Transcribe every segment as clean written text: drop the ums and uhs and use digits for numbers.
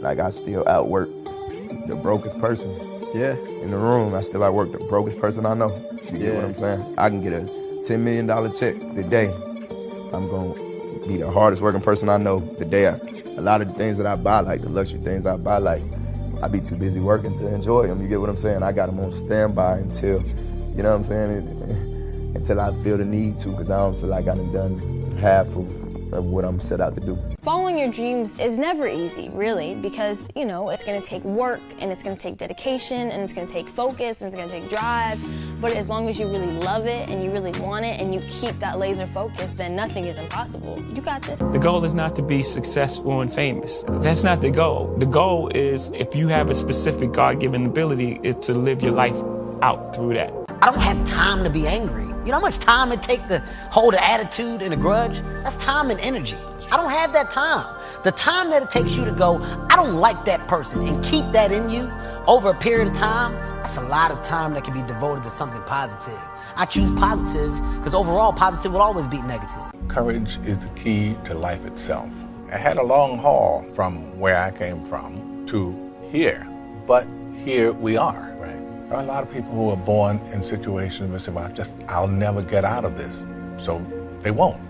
Like, I still outwork the brokest person in the room. I still outwork the brokest person I know. You get what I'm saying? I can get a $10 million check today. I'm going to be the hardest working person I know the day after. A lot of the things that I buy, like the luxury things I buy, like, I be too busy working to enjoy them. You get what I'm saying? I got them on standby until, you know what I'm saying? Until I feel the need to, because I don't feel like I've done half of what I'm set out to do. Following your dreams is never easy, really, because, you know, it's going to take work, and it's going to take dedication, and it's going to take focus, and it's going to take drive. But as long as you really love it, and you really want it, and you keep that laser focus, then nothing is impossible. You got this. The goal is not to be successful and famous. That's not the goal. The goal is, if you have a specific God-given ability, is to live your life out through that. I don't have time to be angry. You know how much time it takes to hold an attitude and a grudge? That's time and energy. I don't have that time. The time that it takes you to go, I don't like that person, and keep that in you over a period of time, that's a lot of time that can be devoted to something positive. I choose positive because overall positive will always beat negative. Courage is the key to life itself. I had a long haul from where I came from to here, but here we are. There are a lot of people who are born in situations where they say, well, I'll never get out of this. So they won't.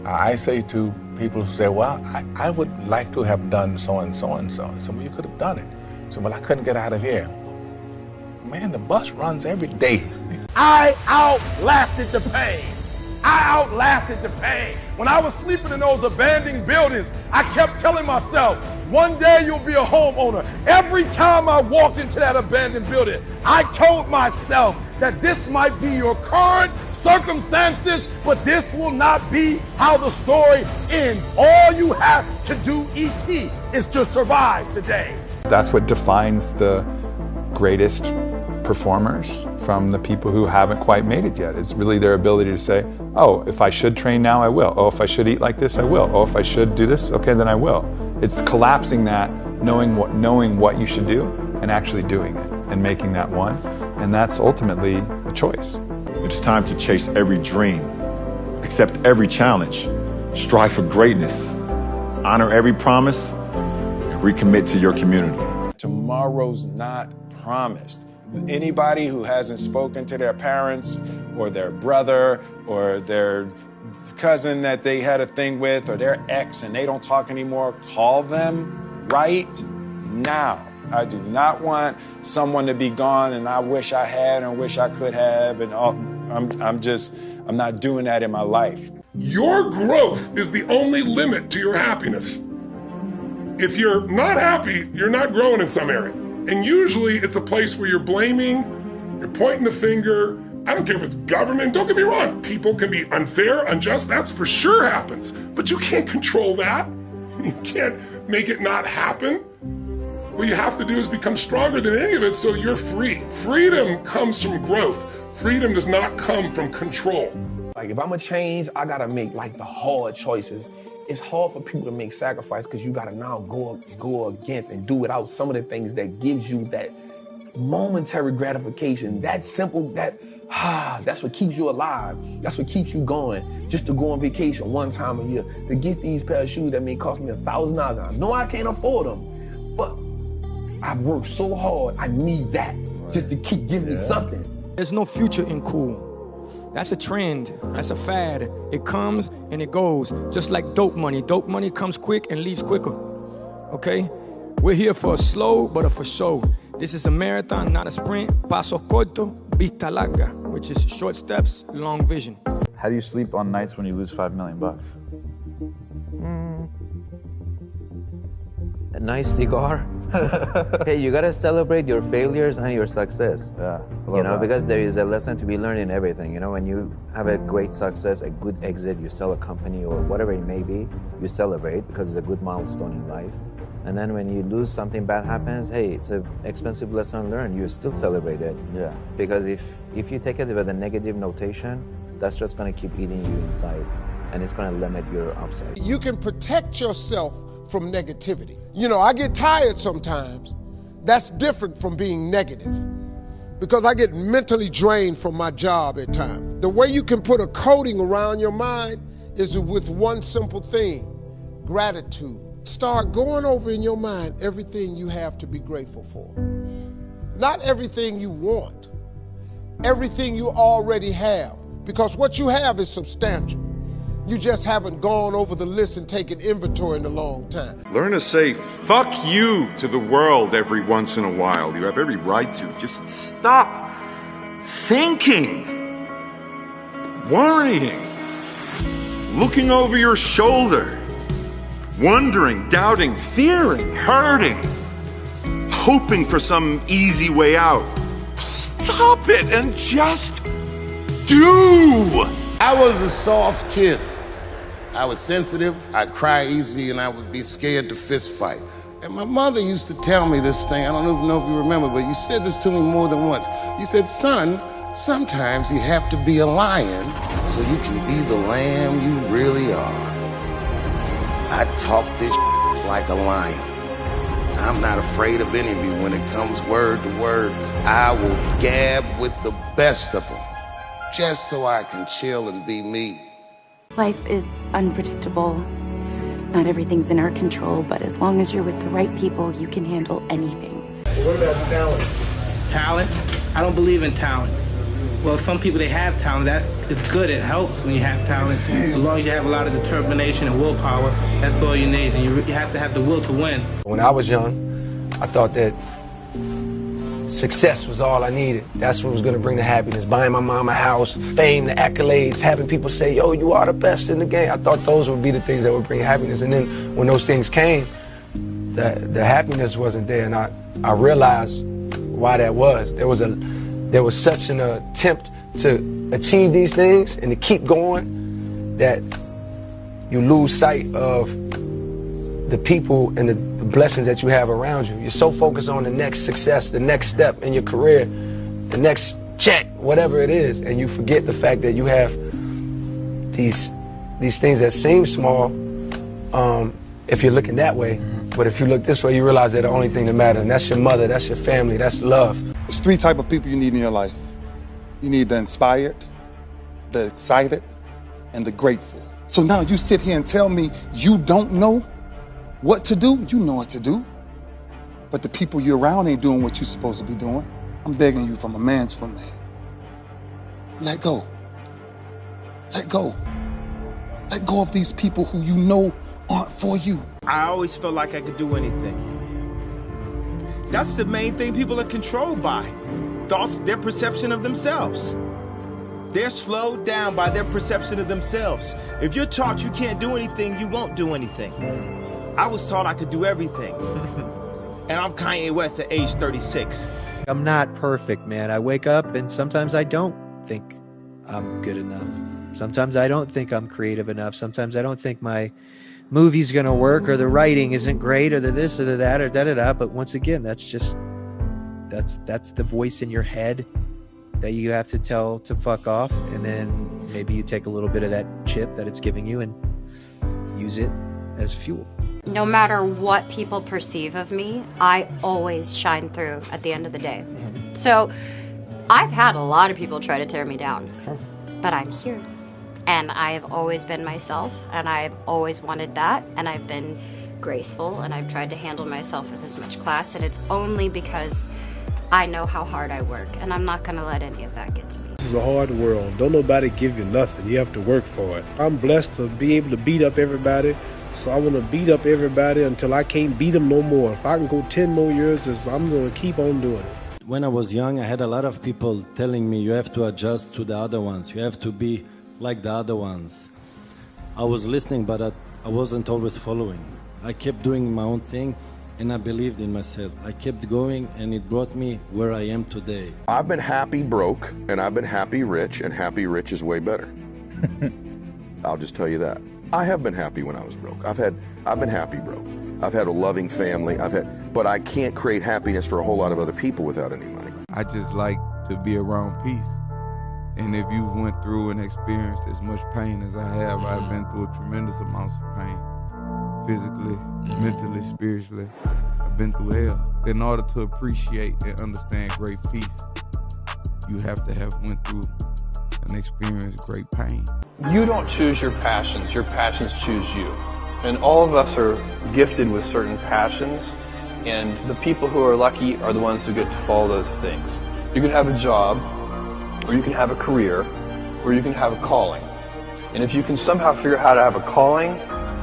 I say to people who say, well, I would like to have done so and so and so. So, well, you could have done it. So, well, I couldn't get out of here. Man, the bus runs every day. I outlasted the pain. I outlasted the pain. When I was sleeping in those abandoned buildings, I kept telling myself, one day you'll be a homeowner. Every time I walked into that abandoned building, I told myself that this might be your current circumstances, but this will not be how the story ends. All you have to do, E.T., is to survive today. That's what defines the greatest performers from the people who haven't quite made it yet. It's really their ability to say, oh, if I should train now, I will. Oh, if I should eat like this, I will. Oh, if I should do this, okay, then I will. It's collapsing that, knowing what you should do, and actually doing it, and making that one. And that's ultimately a choice. It's time to chase every dream, accept every challenge, strive for greatness, honor every promise, and recommit to your community. Tomorrow's not promised. Anybody who hasn't spoken to their parents or their brother or their cousin that they had a thing with or their ex and they don't talk anymore, call them right now. I do not want someone to be gone and I wish I had and wish I could have, and I'm not doing that in my life. Your growth is the only limit to your happiness. If you're not happy, you're not growing in some area. And usually it's a place where you're blaming, you're pointing the finger. I don't care if it's government, don't get me wrong. People can be unfair, unjust, that's for sure happens. But you can't control that. You can't make it not happen. What you have to do is become stronger than any of it so you're free. Freedom comes from growth. Freedom does not come from control. Like, if I'm gonna change, I gotta make like the hard choices. It's hard for people to make sacrifice because you gotta now go against and do without some of the things that gives you that momentary gratification, that simple, that's what keeps you alive. That's what keeps you going. Just to go on vacation one time a year, to get these pair of shoes that may cost me $1,000. I know I can't afford them, but I've worked so hard, I need that just to keep giving me something. There's no future in cool. That's a trend, that's a fad. It comes and it goes, just like dope money. Dope money comes quick and leaves quicker, okay? We're here for a slow, but a for show. This is a marathon, not a sprint. Paso corto, vista larga, which is short steps, long vision. How do you sleep on nights when you lose $5 million? A nice cigar. Hey, you gotta celebrate your failures and your success. Yeah, you know, because there is a lesson to be learned in everything. You know, when you have a great success, a good exit, you sell a company or whatever it may be, you celebrate because it's a good milestone in life. And then when you lose, something bad happens, hey, it's an expensive lesson learned. You still celebrate it. Yeah. Because if you take it with a negative notation, that's just gonna keep eating you inside, and it's gonna limit your upside. You can protect yourself from negativity. You know, I get tired sometimes. That's different from being negative because I get mentally drained from my job at times. The way you can put a coating around your mind is with one simple thing: gratitude. Start going over in your mind everything you have to be grateful for. Not everything you want, everything you already have. Because what you have is substantial. You just haven't gone over the list and taken inventory in a long time. Learn to say fuck you to the world every once in a while. You have every right to. Just stop thinking, worrying, looking over your shoulder, wondering, doubting, fearing, hurting, hoping for some easy way out. Stop it and just do. I was a soft kid. I was sensitive, I'd cry easy, and I would be scared to fist fight. And my mother used to tell me this thing, I don't even know if you remember, but you said this to me more than once. You said, son, sometimes you have to be a lion so you can be the lamb you really are. I talk this like a lion. I'm not afraid of any of you. When it comes word to word, I will gab with the best of them, just so I can chill and be me. Life is unpredictable. Not everything's in our control, but as long as you're with the right people, you can handle anything. What about talent? Talent? I don't believe in talent. Well, some people, they have talent. It's good. It helps when you have talent. As long as you have a lot of determination and willpower, that's all you need. And you have to have the will to win. When I was young, I thought that success was all I needed. That's what was going to bring the happiness. Buying my mom a house, fame, the accolades, having people say, yo, you are the best in the game. I thought those would be the things that would bring happiness. And then when those things came, the happiness wasn't there. And I realized why that was. There was such an attempt to achieve these things and to keep going that you lose sight of the people and the blessings that you have around you. You're so focused on the next success, the next step in your career, the next check, whatever it is, and you forget the fact that you have these things that seem small if you're looking that way. But if you look this way, you realize they're the only thing that matters, and that's your mother, that's your family, that's love. There's three types of people you need in your life. You need the inspired, the excited, and the grateful. So now you sit here and tell me you don't know what to do? You know what to do. But the people you're around ain't doing what you're supposed to be doing. I'm begging you from a man to a man. Let go. Let go. Let go of these people who you know aren't for you. I always felt like I could do anything. That's the main thing people are controlled by. Thoughts, their perception of themselves. They're slowed down by their perception of themselves. If you're taught you can't do anything, you won't do anything. I was taught I could do everything. And I'm Kanye West at age 36. I'm not perfect, man. I wake up and sometimes I don't think I'm good enough. Sometimes I don't think I'm creative enough. Sometimes I don't think my movie's gonna work, or the writing isn't great, or the this or the that or da-da-da. But once again, that's the voice in your head that you have to tell to fuck off. And then maybe you take a little bit of that chip that it's giving you and use it as fuel. No matter what people perceive of me, I always shine through at the end of the day. So I've had a lot of people try to tear me down, but I'm here. And I've always been myself, and I've always wanted that, and I've been graceful, and I've tried to handle myself with as much class, and it's only because I know how hard I work, and I'm not going to let any of that get to me. This is a hard world. Don't nobody give you nothing. You have to work for it. I'm blessed to be able to beat up everybody. So I want to beat up everybody until I can't beat them no more. If I can go 10 more years, I'm going to keep on doing it. When I was young, I had a lot of people telling me you have to adjust to the other ones. You have to be like the other ones. I was listening, but I wasn't always following. I kept doing my own thing, and I believed in myself. I kept going, and it brought me where I am today. I've been happy broke, and I've been happy rich, and happy rich is way better. I'll just tell you that. I have been happy when I was broke. I've been happy broke. I've had a loving family. But I can't create happiness for a whole lot of other people without any money. I just like to be around peace. And if you went through and experienced as much pain as I have, I've been through tremendous amounts of pain. Physically, mentally, spiritually. I've been through hell. In order to appreciate and understand great peace, you have to have went through and experienced great pain. You don't choose your passions choose you. And all of us are gifted with certain passions, and the people who are lucky are the ones who get to follow those things. You can have a job, or you can have a career, or you can have a calling. And if you can somehow figure out how to have a calling,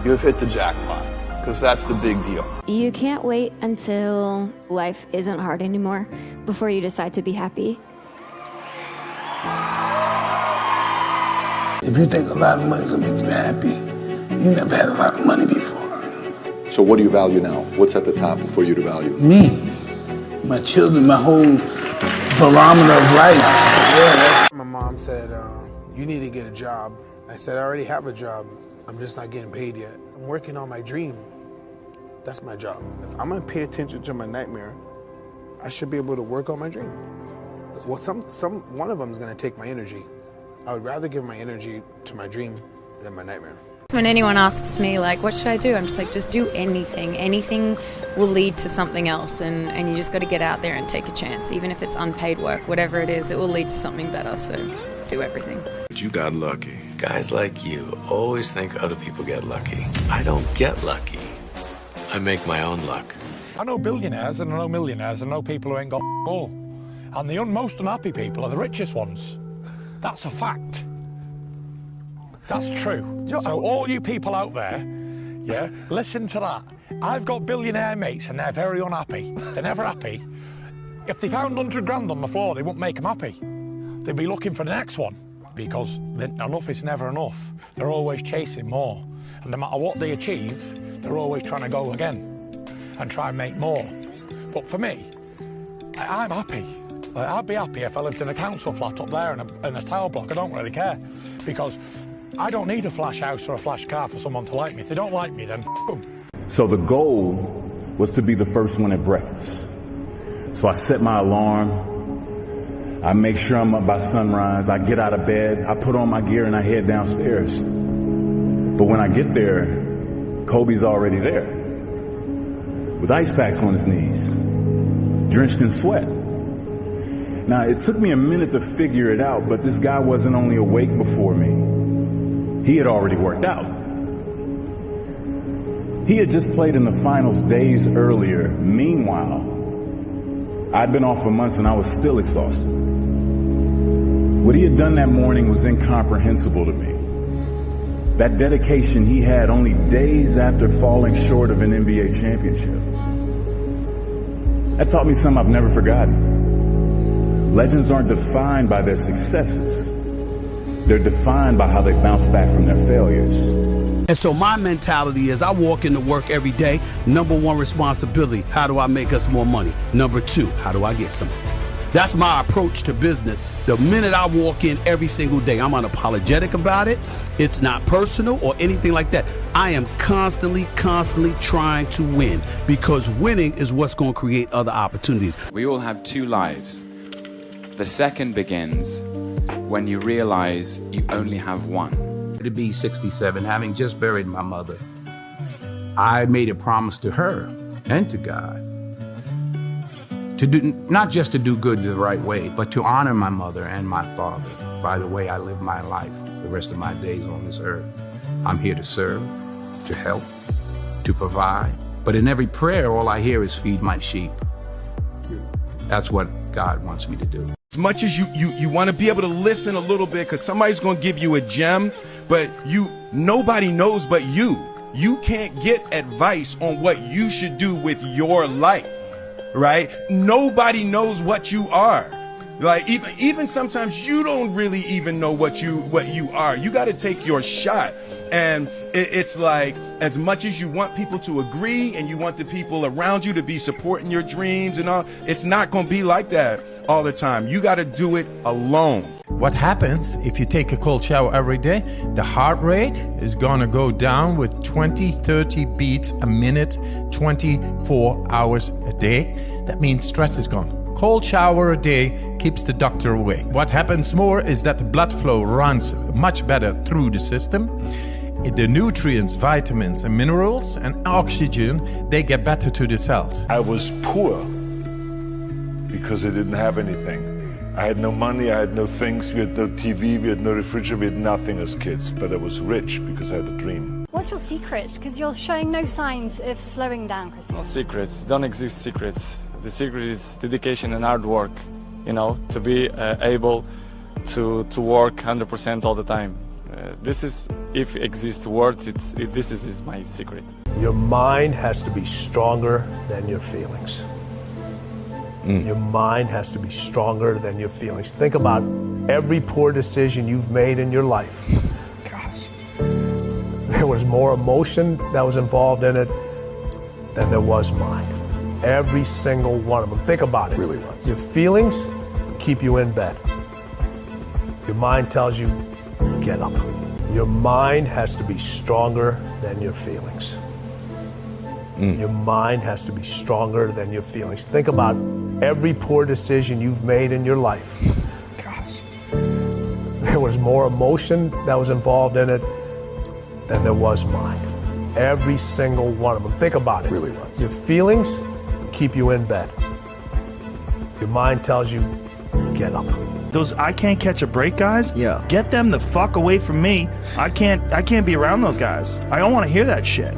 you have hit the jackpot, because that's the big deal. You can't wait until life isn't hard anymore before you decide to be happy. If you think a lot of money will make you happy, you never had a lot of money before. So what do you value now? What's at the top for you to value? Me, my children, my whole barometer of life. Yeah. My mom said, you need to get a job. I said, I already have a job. I'm just not getting paid yet. I'm working on my dream. That's my job. If I'm gonna pay attention to my nightmare, I should be able to work on my dream. Well, one of them is gonna take my energy. I would rather give my energy to my dream than my nightmare. When anyone asks me, like, what should I do? I'm just like, just do anything. Anything will lead to something else, and you just got to get out there and take a chance. Even if it's unpaid work, whatever it is, it will lead to something better, so do everything. You got lucky. Guys like you always think other people get lucky. I don't get lucky. I make my own luck. I know billionaires and I know millionaires and I know people who ain't got all. And the most unhappy people are the richest ones. That's a fact. That's true. So all you people out there, yeah, listen to that. I've got billionaire mates and they're very unhappy. They're never happy. If they found 100 grand on the floor, they wouldn't make them happy. They'd be looking for the next one because enough is never enough. They're always chasing more. And no matter what they achieve, they're always trying to go again and try and make more. But for me, I'm happy. I'd be happy if I lived in a council flat up there in a tower block. I don't really care because I don't need a flash house or a flash car for someone to like me. If they don't like me, then f*** them. So the goal was to be the first one at breakfast. So I set my alarm. I make sure I'm up by sunrise. I get out of bed. I put on my gear and I head downstairs. But when I get there, Kobe's already there with ice packs on his knees, drenched in sweat. Now, it took me a minute to figure it out, but this guy wasn't only awake before me. He had already worked out. He had just played in the finals days earlier. Meanwhile, I'd been off for months and I was still exhausted. What he had done that morning was incomprehensible to me. That dedication he had only days after falling short of an NBA championship. That taught me something I've never forgotten. Legends aren't defined by their successes. They're defined by how they bounce back from their failures. And so my mentality is I walk into work every day. Number one responsibility, how do I make us more money? Number two, how do I get some money? That's my approach to business. The minute I walk in every single day, I'm unapologetic about it. It's not personal or anything like that. I am constantly trying to win because winning is what's going to create other opportunities. We all have two lives. The second begins when you realize you only have one. To be 67, having just buried my mother, I made a promise to her and to God to do, not just to do good the right way, but to honor my mother and my father by the way I live my life the rest of my days on this earth. I'm here to serve, to help, to provide. But in every prayer, all I hear is feed my sheep. That's what God wants me to do. As much as you want to be able to listen a little bit because somebody's going to give you a gem, but nobody knows but you. You can't get advice on what you should do with your life, right? Nobody knows what you are. Like even sometimes you don't really even know what you are. You got to take your shot. And it's like, as much as you want people to agree and you want the people around you to be supporting your dreams and all, it's not going to be like that all the time. You got to do it alone. What happens if you take a cold shower every day? The heart rate is going to go down with 20-30 beats a minute, 24 hours a day. That means stress is gone. Cold shower a day keeps the doctor away. What happens more is that the blood flow runs much better through the system. The nutrients, vitamins and minerals and oxygen, they get better to the cells. I was poor because I didn't have anything. I had no money, I had no things, we had no TV, we had no refrigerator, we had nothing as kids. But I was rich because I had a dream. What What's your secret? Because you're showing no signs of slowing down, Christian. No secrets. Don't exist secrets. The secret is dedication and hard work. You know, to be able to work 100% all the time. This is, if exists words, this is my secret. Your mind has to be stronger than your feelings. Your mind has to be stronger than your feelings. Think about every poor decision you've made in your life. Gosh. There was more emotion that was involved in it than there was mind. Every single one of them. Think about it. Really was. Your feelings keep you in bed. Your mind tells you, get up. Your mind has to be stronger than your feelings. Your mind has to be stronger than your feelings. Think about every poor decision you've made in your life. Gosh. There was more emotion that was involved in it than there was mind. Every single one of them. Think about it. Really was. Your feelings keep you in bed. Your mind tells you, get up. Those I can't catch a break guys, get them the fuck away from me. I can't be around those guys. I don't want to hear that shit.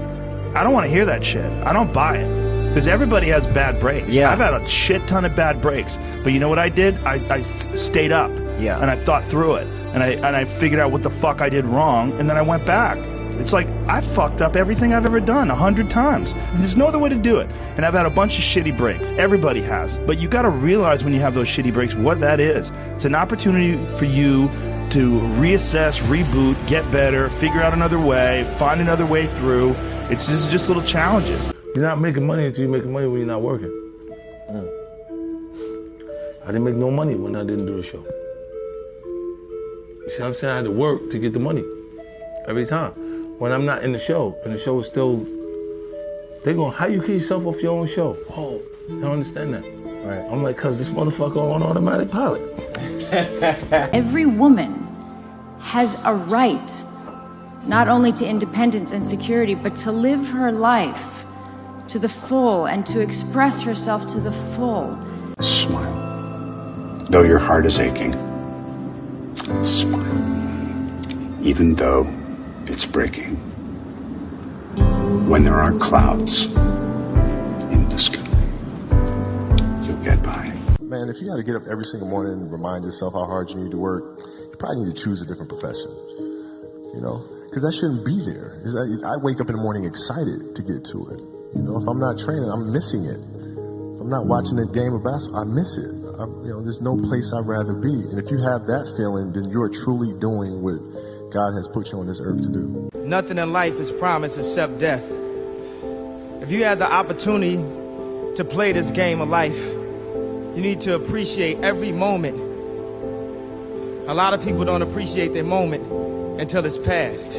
I don't want to hear that shit. I don't buy it. Because everybody has bad breaks. Yeah. I've had a shit ton of bad breaks. But you know what I did? I stayed up. Yeah. And I thought through it. And I figured out what the fuck I did wrong. And then I went back. It's like, I fucked up everything I've ever done 100 times. There's no other way to do it. And I've had a bunch of shitty breaks. Everybody has. But you got to realize when you have those shitty breaks what that is. It's an opportunity for you to reassess, reboot, get better, figure out another way, find another way through. It's just little challenges. You're not making money until you're making money when you're not working. I didn't make no money when I didn't do the show. You see what I'm saying? I had to work to get the money every time. When I'm not in the show, and the show is still, they go, how you keep yourself off your own show? Oh, I don't understand that. Right. I'm like, cause this motherfucker on automatic pilot. Every woman has a right, not only to independence and security, but to live her life to the full and to express herself to the full. Smile. Though your heart is aching, smile. Even though it's breaking. When there are clouds in the sky, you'll get by. Man, if you got to get up every single morning and remind yourself how hard you need to work, you probably need to choose a different profession. You know, because that shouldn't be there. I wake up in the morning excited to get to it. You know, if I'm not training, I'm missing it. If I'm not watching a game of basketball, I miss it. There's no place I'd rather be. And if you have that feeling, then you're truly doing what God has put you on this earth to do. Nothing in life is promised except death. If you have the opportunity to play this game of life, you need to appreciate every moment. A lot of people don't appreciate their moment until it's past.